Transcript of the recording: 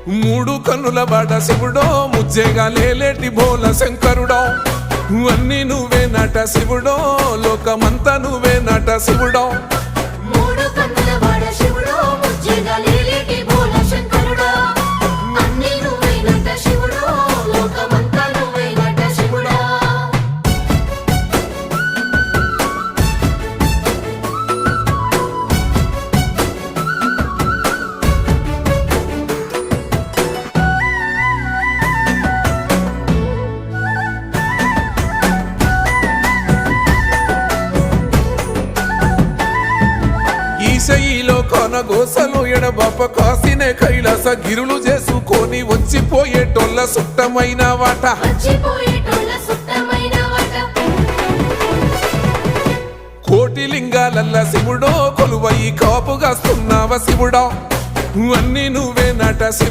మూడు కన్నుల బాట శివుడో ముజ్జేగా లేలేటి బోల శంకరుడో అన్ని నువ్వే నట శివుడో లోకమంతా నువ్వే నట శివుడో మూడు కన్నుల వాడ శివుడో ముజ్జేగా లేలేటి బోల శంకరుడో అన్ని నువ్వే నట శివుడో లోకమంతా నువ్వే నట శివుడో ఈశయిలో కొనగోసలు ఎడబాప కాసినే కైలాస గిరులు చేసుకొని వచ్చిపోయేటోళ్ళ సుట్టమైన వాట వచ్చిపోయేటోళ్ళ సుట్టమైన వాట కోటి లింగాలల్ల శివుడో కొలువయి కాపుగాస్తున్నావ శివుడో అన్ని నువ్వే నట శివుడో